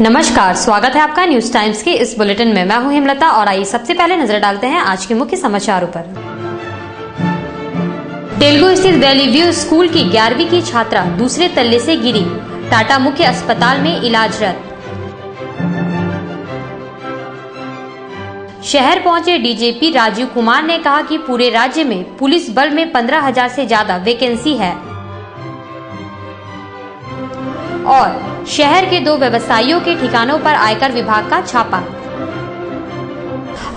नमस्कार, स्वागत है आपका न्यूज टाइम्स के इस बुलेटिन में। मैं हूं हेमलता और आइए सबसे पहले नजर डालते हैं आज के मुख्य समाचारों पर। तेलुगु स्थित वैली व्यू स्कूल की 11वीं की छात्रा दूसरे तल्ले से गिरी, टाटा मुख्य अस्पताल में इलाजरत। शहर पहुंचे डीजीपी राजीव कुमार ने कहा कि पूरे राज्य में पुलिस बल में 15,000 से ज्यादा वैकेंसी है। और शहर के 2 व्यवसायियों के ठिकानों पर आयकर विभाग का छापा।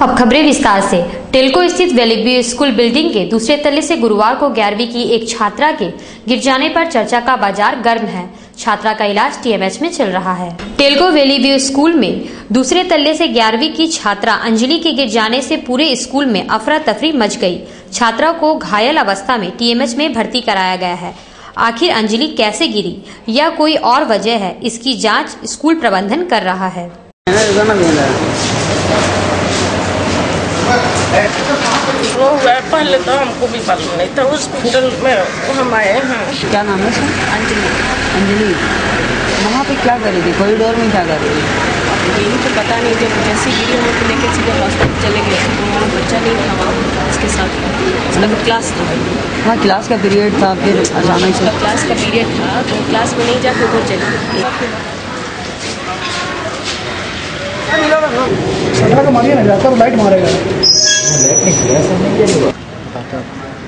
अब खबरें विस्तार से। टेल्को स्थित वैली व्यू स्कूल बिल्डिंग के दूसरे तल्ले से गुरुवार को 11वीं की एक छात्रा के गिर जाने पर चर्चा का बाजार गर्म है। छात्रा का इलाज टीएमएच में चल रहा है। टेल्को वैली व्यू स्कूल में दूसरे तल्ले से 11वीं की छात्रा अंजलि के गिर जाने से पूरे स्कूल में अफरा तफरी मच गई। छात्रा को घायल अवस्था में टीएमएच में भर्ती कराया गया है। आखिर अंजलि कैसे गिरी या कोई और वजह है, इसकी जांच स्कूल प्रबंधन कर रहा है। वो हुआ पहले तो हमको भी मालूम नहीं था, हॉस्पिटल में हम आए हैं। क्या नाम है सर? अंजलि। वहाँ पे क्या कर रही थी? कॉरिडोर में क्या कर रही थी? यही तो पता नहीं, जब जैसे गिरी हम लोग लेके सीधे हॉस्पिटल चले गए तो वहाँ बच्चा नहीं था, वहाँ उसके साथ मतलब क्लास था। वहाँ क्लास का पीरियड था, फिर अचानक से क्लास का पीरियड था तो क्लास में नहीं जाके उधर चले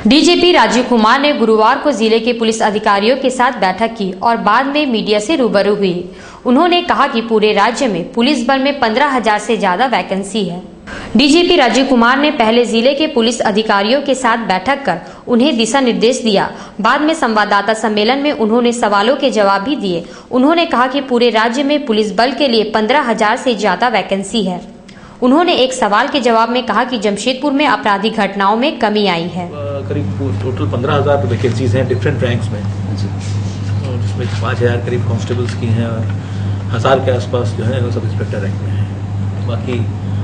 डीजीपी राजीव कुमार ने गुरुवार को जिले के पुलिस अधिकारियों के साथ बैठक की और बाद में मीडिया से रूबरू हुई। उन्होंने कहा कि पूरे राज्य में पुलिस बल में 15,000 से ज्यादा वैकेंसी है। डीजीपी राजीव कुमार ने पहले जिले के पुलिस अधिकारियों के साथ बैठक कर उन्हें दिशा निर्देश दिया। बाद में संवाददाता सम्मेलन में उन्होंने सवालों के जवाब भी दिए। उन्होंने कहा कि पूरे राज्य में पुलिस बल के लिए 15,000 से ज्यादा वैकेंसी है। उन्होंने एक सवाल के जवाब में कहा कि जमशेदपुर में आपराधिक घटनाओं में कमी आई है। करीब टोटल 15,000 वैकेंसीज हैं डिफरेंट रैंक्स में, और इसमें 5,000 करीब कांस्टेबल्स की हैं और 1,000 के आसपास जो है वो सब इंस्पेक्टर रैंक में हैं। बाकी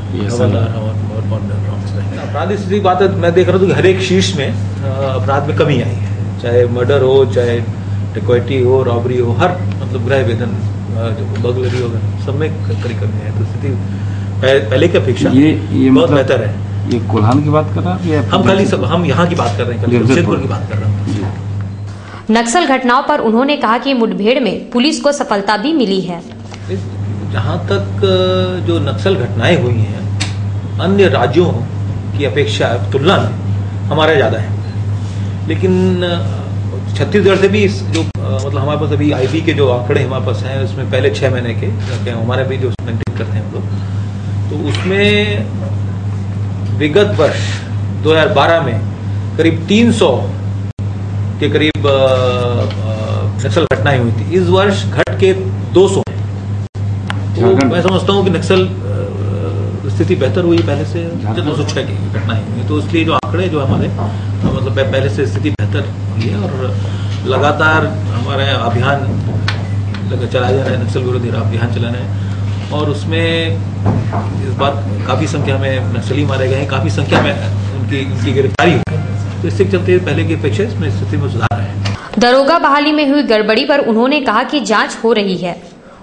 हवलदार और अपराध स्थिति बात है, मैं देख रहा हूँ कि हर एक शीर्ष में अपराध में कमी आई है, चाहे मर्डर हो, चाहे डिकॉइटी हो, रॉबरी हो, हर मतलब गृह वेदन, बगलरी हो, सब में करीब कमी है। तो स्थिति पहले की अपेक्षा ये बहुत बेहतर है। ये कोल्हान की बात कर रहा है? हम यहाँ की बात कर रहे हैं, जमशेदपुर की बात कर रहा हूँ। नक्सल घटनाओं पर उन्होंने कहा कि मुठभेड़ में पुलिस को सफलता भी मिली है। जहाँ तक जो नक्सल घटनाएं हुई हैं अन्य राज्यों की अपेक्षा तुलना में हमारे ज्यादा है, लेकिन छत्तीसगढ़ से भी जो मतलब हमारे पास अभी आईबी के जो आंकड़े हमारे पास हैं उसमें पहले 6 महीने के हमारे भी जो मेंटेन करते हैं हम लोग, तो उसमें विगत वर्ष 2012 में करीब 300 के करीब नक्सल घटनाएं हुई थी। इस वर्ष घट के 200 है। तो मैं समझता हूँ कि नक्सल स्थिति बेहतर हुई पहले से। 206 की घटनाएं हुई, तो इसलिए जो आंकड़े जो हमारे मतलब पहले से स्थिति बेहतर हुई है और लगातार हमारे अभियान चलाए जा रहे हैं, नक्सल विरोधी अभियान चला रहे हैं और उसमें इस बार काफी संख्या में नक्सली मारे गए हैं, काफी संख्या में उनकी गिरफ्तारी हुई है। तो इससे चलते पहले की अपेक्षा इसमें स्थिति में सुधार है। दरोगा बहाली में हुई गड़बड़ी पर उन्होंने कहा कि जांच हो रही है।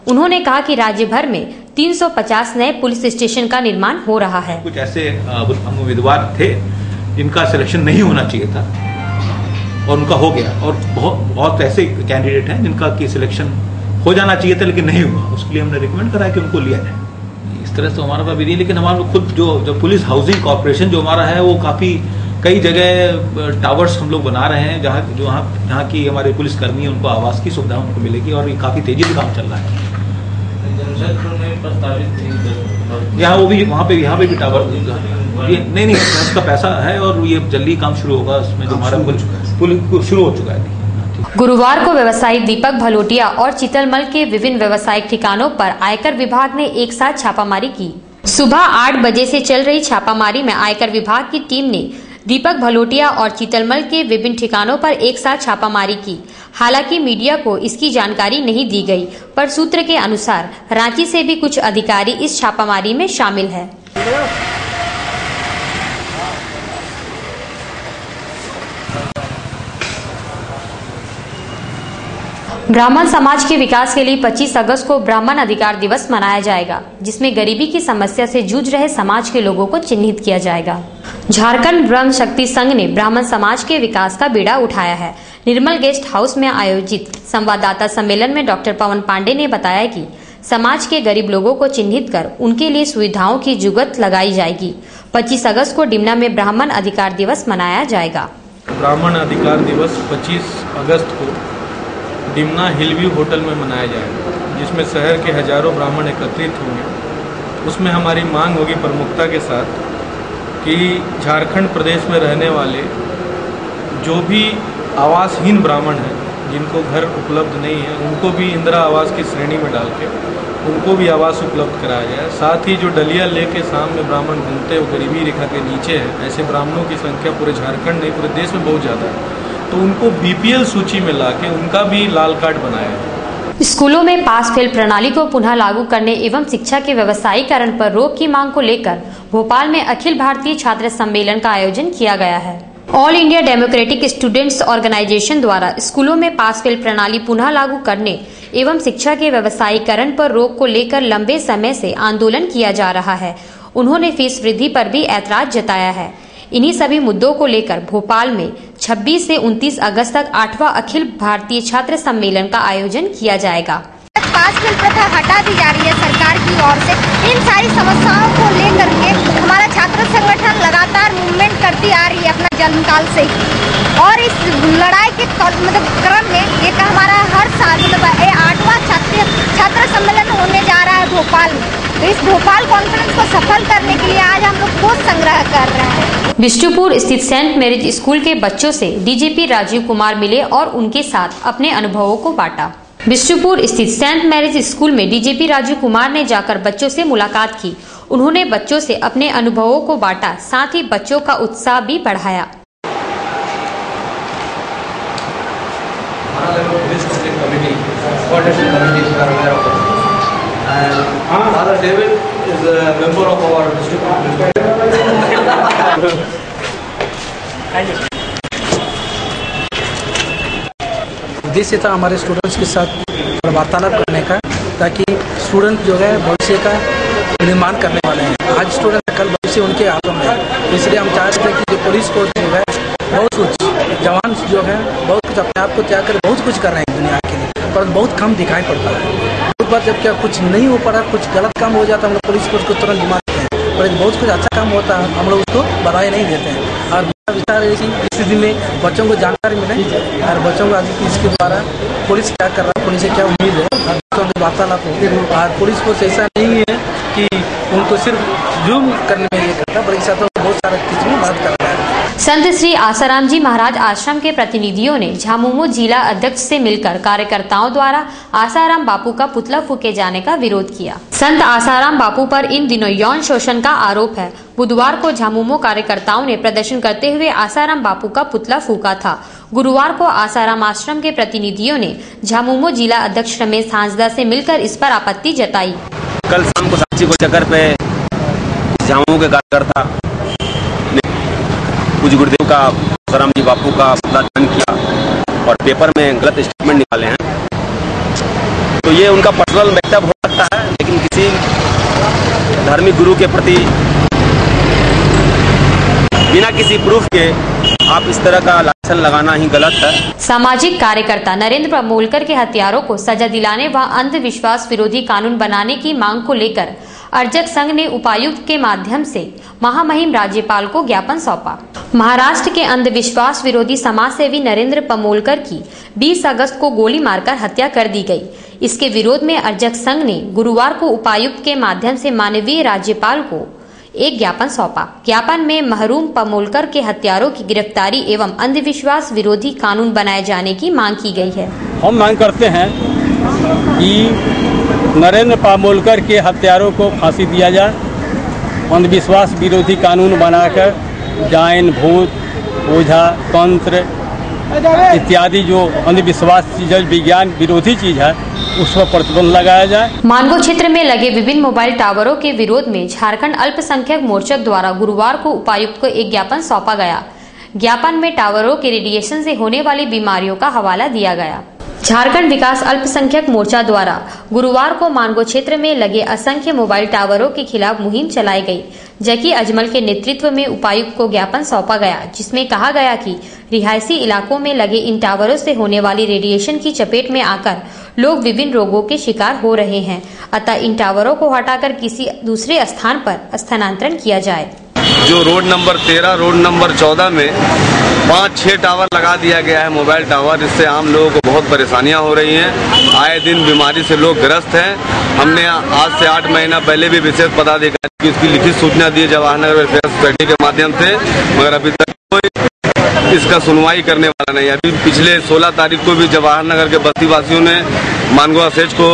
उन्होंने कहा कि राज्य भर में 350 नए पुलिस स्टेशन का निर्माण हो रहा है। कुछ ऐसे उम्मीदवार थे जिनका सिलेक्शन नहीं होना चाहिए था और उनका हो गया, और बहुत ऐसे कैंडिडेट हैं जिनका की सिलेक्शन हो जाना चाहिए था लेकिन नहीं हुआ। उसके लिए हमने रिकमेंड करा कि उनको लिया जाए। इस तरह से हमारा पास भी नहीं, लेकिन हमारा खुद जो पुलिस हाउसिंग कॉर्पोरेशन जो हमारा है वो काफी कई जगह टावर्स हम लोग बना रहे हैं जहाँ की हमारे पुलिस कर्मी है उनको आवास की सुविधा उनको मिलेगी और ये काफी तेजी से काम चल रहा है। यहाँ वो भी यहाँ पे भी टावर नहीं उसका पैसा है और ये जल्दी काम शुरू होगा। उसमें जो हमारा पुलिस शुरू हो चुका है। गुरुवार को व्यवसायी दीपक भलोटिया और चितलमल के विभिन्न व्यवसायिक ठिकानों पर आयकर विभाग ने एक साथ छापामारी की। सुबह 8 बजे से चल रही छापामारी में आयकर विभाग की टीम ने दीपक भलोटिया और चितलमल के विभिन्न ठिकानों पर एक साथ छापामारी की। हालांकि मीडिया को इसकी जानकारी नहीं दी गई, पर सूत्र के अनुसार रांची से भी कुछ अधिकारी इस छापामारी में शामिल है। ब्राह्मण समाज के विकास के लिए 25 अगस्त को ब्राह्मण अधिकार दिवस मनाया जाएगा, जिसमें गरीबी की समस्या से जूझ रहे समाज के लोगों को चिन्हित किया जाएगा। झारखंड ब्रह्म शक्ति संघ ने ब्राह्मण समाज के विकास का बीड़ा उठाया है। निर्मल गेस्ट हाउस में आयोजित संवाददाता सम्मेलन में डॉक्टर पवन पांडे ने बताया कि समाज के गरीब लोगों को चिन्हित कर उनके लिए सुविधाओं की जुगत लगाई जाएगी। 25 अगस्त को डिमना में ब्राह्मण अधिकार दिवस मनाया जाएगा। ब्राह्मण अधिकार दिवस 25 अगस्त को डिमना हिलव्यू होटल में मनाया जाएगा, जिसमें शहर के हजारों ब्राह्मण एकत्रित होंगे। उसमें हमारी मांग होगी प्रमुखता के साथ कि झारखंड प्रदेश में रहने वाले जो भी आवासहीन ब्राह्मण हैं, जिनको घर उपलब्ध नहीं है, उनको भी इंदिरा आवास की श्रेणी में डाल के उनको भी आवास उपलब्ध कराया जाए। साथ ही जो डलिया लेके शाम में ब्राह्मण घूमते हो गरीबी रेखा के नीचे है, ऐसे ब्राह्मणों की संख्या पूरे झारखंड नहीं पूरे देश में बहुत ज़्यादा है, तो उनको बीपीएल सूची में ला के उनका भी लाल कार्ड बनाया है। स्कूलों में पास फेल प्रणाली को पुनः लागू करने एवं शिक्षा के व्यवसायीकरण पर रोक की मांग को लेकर भोपाल में अखिल भारतीय छात्र सम्मेलन का आयोजन किया गया है। All India Democratic Students Organisation द्वारा स्कूलों में पास फेल प्रणाली पुनः लागू करने एवं शिक्षा के व्यवसायीकरण पर रोक को लेकर लंबे समय से आंदोलन किया जा रहा है। उन्होंने फीस वृद्धि पर भी ऐतराज जताया है। इन्हीं सभी मुद्दों को लेकर भोपाल में 26 से 29 अगस्त तक 8वां अखिल भारतीय छात्र सम्मेलन का आयोजन किया जाएगा। पास फेल प्रथा हटा दी जा रही है सरकार की ओर से। इन सारी समस्याओं को लेकर के हमारा छात्र संगठन लगातार मूवमेंट करती आ रही है अपना जन्मकाल से ही, और इस लड़ाई के क्रम में ये हमारा हर साल 8वां छात्र सम्मेलन होने जा रहा है भोपाल में। तो इस भोपाल कॉन्फ्रेंस को सफल करने के लिए आज हम लोग कोष संग्रह कर रहे हैं। बिष्टुपुर स्थित सेंट मैरिज स्कूल के बच्चों से डीजीपी राजीव कुमार मिले और उनके साथ अपने अनुभवों को बांटा। बिष्टुपुर स्थित सेंट मैरिज स्कूल में डीजीपी राजीव कुमार ने जाकर बच्चों से मुलाकात की। उन्होंने बच्चों से अपने अनुभवों को बांटा, साथ ही बच्चों का उत्साह भी बढ़ाया। उद्देश्य था हमारे स्टूडेंट्स के साथ वार्तालाप करने का, ताकि स्टूडेंट जो है भविष्य का निर्माण करने वाले हैं। आज स्टूडेंट कल भविष्य उनके हाथों में है, इसलिए हम चाहते थे कि जो पुलिस फोर्स जो है बहुत कुछ जवान जो है बहुत कुछ अपने आप को त्याग कर बहुत कुछ कर रहे हैं दुनिया के लिए, पर बहुत कम दिखाई पड़ता है। एक बार जब क्या कुछ नहीं हो पड़ा, कुछ गलत काम हो जाता है, हम लोग पुलिस फोर्स को तुरंत दिमाग देते हैं, पर बहुत कुछ अच्छा काम होता है हम लोग उसको बधाई नहीं देते हैं। और विचार है कि स्थिति में बच्चों को जानकारी मिले और बच्चों को इसके द्वारा पुलिस क्या कर रहा है, पुलिस से क्या उम्मीद है, बच्चों से वार्तालाप हो। और पुलिस को ऐसा नहीं है कि उनको सिर्फ जुर्म करने में ये करता, बल्कि साथ में बहुत सारा चीज में मदद कर रहा है। संत श्री आसाराम जी महाराज आश्रम के प्रतिनिधियों ने झामुमो जिला अध्यक्ष से मिलकर कार्यकर्ताओं द्वारा आसाराम बापू का पुतला फूके जाने का विरोध किया। संत आसाराम बापू पर इन दिनों यौन शोषण का आरोप है। बुधवार को झामुमो कार्यकर्ताओं ने प्रदर्शन करते हुए आसाराम बापू का पुतला फूका था। गुरुवार को आसाराम आश्रम के प्रतिनिधियों ने झामुमो जिला अध्यक्ष रमेश हांसदा से मिलकर इस पर आपत्ति जताई। कल शाम को साक्षी को चक्कर पे झामुमो के कार्यकर्ता पूज गुरुदेव का आसाराम जी बापू का पुतला दहन किया और पेपर में गलत स्टेटमेंट निकाले हैं। तो ये उनका पर्सनल वक्तव्य हो सकता है, लेकिन किसी धार्मिक गुरु के प्रति बिना किसी प्रूफ के आप इस तरह का लांछन लगाना ही गलत है। सामाजिक कार्यकर्ता नरेंद्र पमोलकर के हत्यारों को सजा दिलाने व अंधविश्वास विरोधी कानून बनाने की मांग को लेकर अर्जक संघ ने उपायुक्त के माध्यम से महामहिम राज्यपाल को ज्ञापन सौंपा। महाराष्ट्र के अंधविश्वास विरोधी समाज सेवी नरेंद्र पमोलकर की 20 अगस्त को गोली मारकर हत्या कर दी गई। इसके विरोध में अर्जक संघ ने गुरुवार को उपायुक्त के माध्यम से माननीय राज्यपाल को एक ज्ञापन सौंपा। ज्ञापन में महरूम पमोलकर के हत्यारों की गिरफ्तारी एवं अंधविश्वास विरोधी कानून बनाए जाने की मांग की गई है। हम मांग करते हैं कि नरेंद्र पमोलकर के हत्यारों को फांसी दिया जाए, अंधविश्वास विरोधी कानून बनाकर डायन, भूत, ओझा, तंत्र इत्यादि जो अंधविश्वास चीज विज्ञान विरोधी चीज है उस पर प्रतिबंध लगाया जाए। मानगो क्षेत्र में लगे विभिन्न मोबाइल टावरों के विरोध में झारखंड अल्पसंख्यक मोर्चा द्वारा गुरुवार को उपायुक्त को एक ज्ञापन सौंपा गया। ज्ञापन में टावरों के रेडिएशन से होने वाली बीमारियों का हवाला दिया गया। झारखंड विकास अल्पसंख्यक मोर्चा द्वारा गुरुवार को मानगो क्षेत्र में लगे असंख्य मोबाइल टावरों के खिलाफ मुहिम चलाई गई। जकी अजमल के नेतृत्व में उपायुक्त को ज्ञापन सौंपा गया, जिसमें कहा गया कि रिहायशी इलाकों में लगे इन टावरों से होने वाली रेडिएशन की चपेट में आकर लोग विभिन्न रोगों के शिकार हो रहे हैं, अतः इन टावरों को हटाकर किसी दूसरे स्थान पर स्थानांतरण किया जाए। जो रोड नंबर 13, रोड नंबर 14 में 5-6 टावर लगा दिया गया है, मोबाइल टावर। इससे आम लोगों को बहुत परेशानियां हो रही हैं। आए दिन बीमारी से लोग ग्रस्त हैं। हमने आज से 8 महीना पहले भी विशेष पदाधिकारी की इसकी लिखित सूचना दी जवाहर नगर वेलफेयर सोसाइटी के माध्यम से, मगर अभी तक कोई इसका सुनवाई करने वाला नहीं। अभी पिछले 16 तारीख को भी जवाहर नगर के बस्ती वासियों ने मानगो असेज को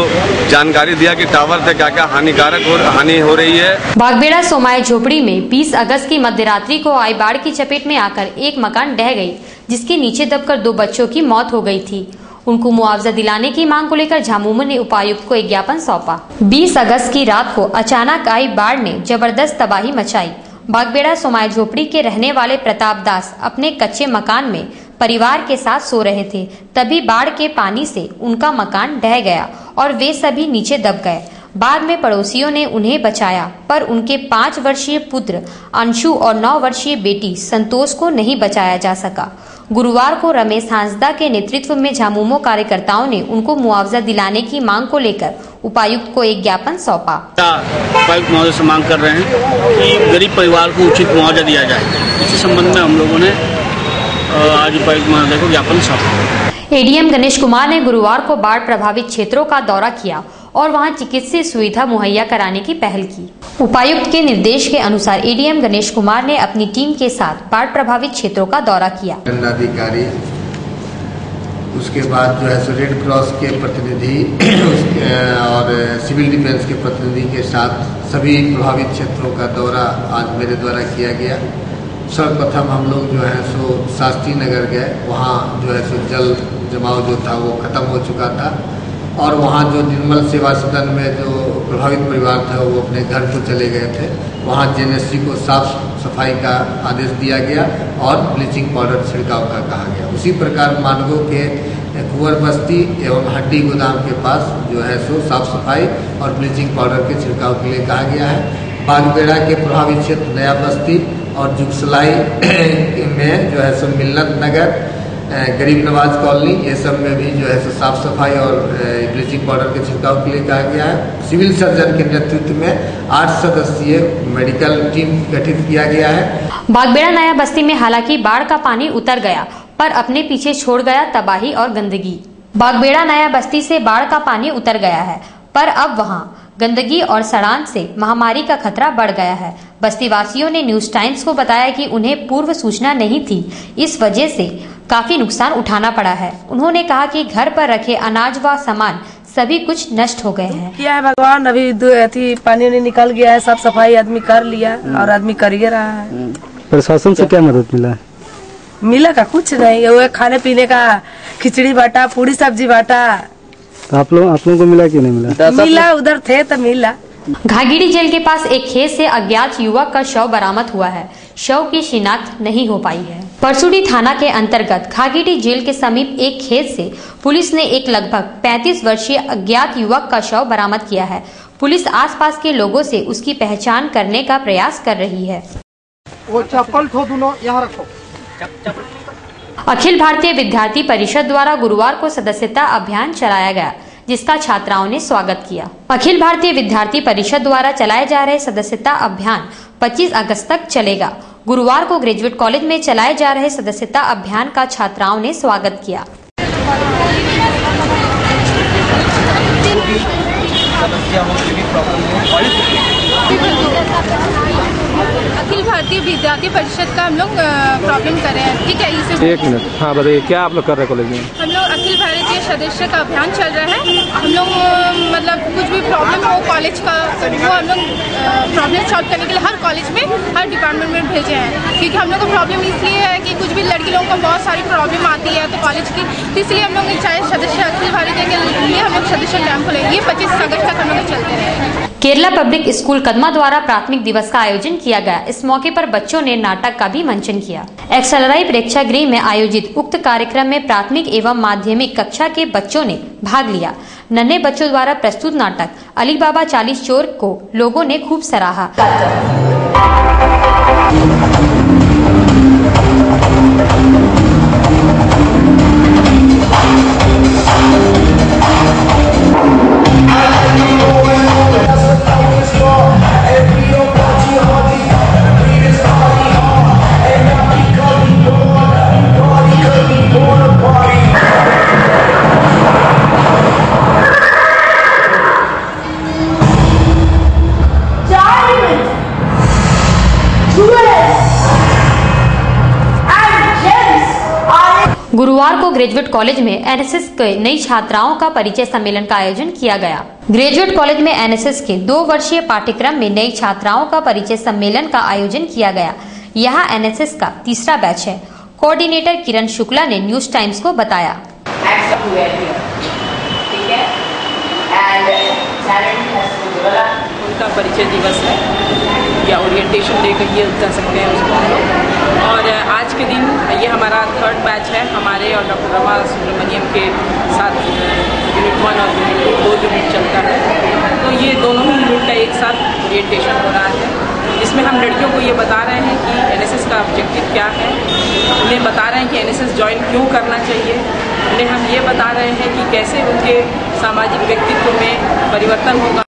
जानकारी दिया कि टावर से क्या क्या हानि हो रही है। बागबेड़ा सोमाय झोपड़ी में 20 अगस्त की मध्यरात्रि को आई बाढ़ की चपेट में आकर एक मकान ढह गई, जिसके नीचे दबकर 2 बच्चों की मौत हो गई थी। उनको मुआवजा दिलाने की मांग को लेकर झामुमो ने उपायुक्त को एक ज्ञापन सौंपा। 20 अगस्त की रात को अचानक आई बाढ़ ने जबरदस्त तबाही मचाई। बागबेड़ा सोमाय झोपड़ी के रहने वाले प्रताप दास अपने कच्चे मकान में परिवार के साथ सो रहे थे, तभी बाढ़ के पानी से उनका मकान ढह गया और वे सभी नीचे दब गए। बाद में पड़ोसियों ने उन्हें बचाया, पर उनके 5 वर्षीय पुत्र अंशु और 9 वर्षीय बेटी संतोष को नहीं बचाया जा सका। गुरुवार को रमेश हांसदा के नेतृत्व में झामुमो कार्यकर्ताओं ने उनको मुआवजा दिलाने की मांग को लेकर उपायुक्त को एक ज्ञापन सौंपा। उपायुक्त महोदय से मांग कर रहे हैं कि गरीब परिवार को उचित मुआवजा दिया जाए। इसी संबंध में हम लोगों ने आज उपायुक्त महोदय को ज्ञापन सौंपा। एडीएम गणेश कुमार ने गुरुवार को बाढ़ प्रभावित क्षेत्रों का दौरा किया और वहां चिकित्सीय सुविधा मुहैया कराने की पहल की। उपायुक्त के निर्देश के अनुसार एडीएम गणेश कुमार ने अपनी टीम के साथ बाढ़ प्रभावित क्षेत्रों का दौरा किया। दंडाधिकारी, उसके बाद जो है रेड क्रॉस के प्रतिनिधि और सिविल डिफेंस के प्रतिनिधि के साथ सभी प्रभावित क्षेत्रों का दौरा आज मेरे द्वारा किया गया। सर्वप्रथम हम लोग जो है सो शास्त्री नगर गए। वहाँ जो है सो जल जमाव जो था वो खत्म हो चुका था और वहाँ जो निर्मल सेवा सदन में जो प्रभावित परिवार था वो अपने घर को चले गए थे। वहाँ जेएनएससी को साफ सफाई का आदेश दिया गया और ब्लीचिंग पाउडर छिड़काव का कहा गया। उसी प्रकार मानगो के कुंवर बस्ती एवं हड्डी गोदाम के पास जो है सो साफ सफाई और ब्लीचिंग पाउडर के छिड़काव के लिए कहा गया है। बागबेड़ा के प्रभावित क्षेत्र नया बस्ती और जुगसलाई में जो है सो मिल्लत नगर, गरीब नवाज कॉलोनी, ये सब में भी जो है सो साफ सफाई और ब्लीचिंग पाउडर के छिड़काव के लिए कहा गया है। सिविल सर्जन के नेतृत्व में 8 सदस्यीय मेडिकल टीम गठित किया गया है। बागबेड़ा नया बस्ती में हालांकि बाढ़ का पानी उतर गया, पर अपने पीछे छोड़ गया तबाही और गंदगी। बागबेड़ा नया बस्ती से बाढ़ का पानी उतर गया है, पर अब वहाँ गंदगी और सड़ान से महामारी का खतरा बढ़ गया है। बस्ती वासियों ने न्यूज टाइम्स को बताया कि उन्हें पूर्व सूचना नहीं थी, इस वजह से काफी नुकसान उठाना पड़ा है। उन्होंने कहा कि घर पर रखे अनाज व सामान सभी कुछ नष्ट हो गए हैं। क्या है भगवान, अभी पानी निकल गया है, साफ सफाई आदमी कर लिया और आदमी कर ही रहा है। प्रशासन से क्या मदद मिला? मिला का कुछ नहीं, वो खाने पीने का खिचड़ी बांटा, पूरी सब्जी बांटा। तो आप लोगों को मिला कि नहीं मिला? मिला, उधर थे तो मिला। घाघीडी जेल के पास एक खेत से अज्ञात युवक का शव बरामद हुआ है। शव की शिनाख्त नहीं हो पाई है। परसुडी थाना के अंतर्गत घाघीडी जेल के समीप एक खेत से पुलिस ने एक लगभग 35 वर्षीय अज्ञात युवक का शव बरामद किया है। पुलिस आसपास के लोगों से उसकी पहचान करने का प्रयास कर रही है। वो चप्पल दोनों यहाँ रखो। अखिल भारतीय विद्यार्थी परिषद द्वारा गुरुवार को सदस्यता अभियान चलाया गया, जिसका छात्राओं ने स्वागत किया। अखिल भारतीय विद्यार्थी परिषद द्वारा चलाए जा रहे सदस्यता अभियान 25 अगस्त तक चलेगा। गुरुवार को ग्रेजुएट कॉलेज में चलाए जा रहे सदस्यता अभियान का छात्राओं ने स्वागत किया। अखिल भारतीय विद्यार्थी परिषद का हम लोग प्रॉब्लम कर रहे हैं, ठीक है? एक मिनट, हाँ बताइए क्या आप लोग कर रहे हैं कॉलेज में? हम लोग अखिल भारतीय सदस्य का अभियान चल रहा है। हम लोग मतलब कुछ भी प्रॉब्लम हो कॉलेज का, वो हम लोग प्रॉब्लम सॉल्व करने के लिए हर कॉलेज में, हर डिपार्टमेंट में भेजे हैं। क्योंकि हम लोग को प्रॉब्लम इसलिए है कि कुछ भी लड़की लोगों को बहुत सारी प्रॉब्लम आती है तो कॉलेज की, तो इसलिए हम लोग चाहे सदस्य अखिल भारतीय के लिए हम लोग सदस्य कैंप खोलेंगे। 25 अगस्त तक हम लोग चलते रहेंगे। केरला पब्लिक स्कूल कदमा द्वारा प्राथमिक दिवस का आयोजन किया गया। इस मौके पर बच्चों ने नाटक का भी मंचन किया। एक्सएलआरआई प्रेक्षागृह में आयोजित उक्त कार्यक्रम में प्राथमिक एवं माध्यमिक कक्षा के बच्चों ने भाग लिया। नन्हे बच्चों द्वारा प्रस्तुत नाटक अली बाबा 40 चोर को लोगों ने खूब सराहा। गुरुवार को ग्रेजुएट कॉलेज में एनएसएस के नई छात्राओं का परिचय सम्मेलन का आयोजन किया गया। ग्रेजुएट कॉलेज में एनएसएस के 2 वर्षीय पाठ्यक्रम में नई छात्राओं का परिचय सम्मेलन का आयोजन किया गया। यहाँ एनएसएस का तीसरा बैच है। कोऑर्डिनेटर किरण शुक्ला ने न्यूज टाइम्स को बताया। उनका परिचय दिवस है या ओरिएंटेशन डे कहिए कह सकते हैं उसको हम लोग। और आज के दिन ये हमारा 3rd बैच है। हमारे और डॉक्टर रमा सुब्रमण्यम के साथ यूनिट 1 और यूनिट 2 यूनिट चलता है। तो ये दोनों ही यूनिट का एक साथ ओरिएंटेशन हो रहा है, जिसमें हम लड़कियों को ये बता रहे हैं कि एनएसएस का ऑब्जेक्टिव क्या है। उन्हें बता रहे हैं कि एनएसएस ज्वाइन क्यों करना चाहिए। उन्हें हम ये बता रहे हैं कि कैसे उनके सामाजिक व्यक्तित्व में परिवर्तन होगा।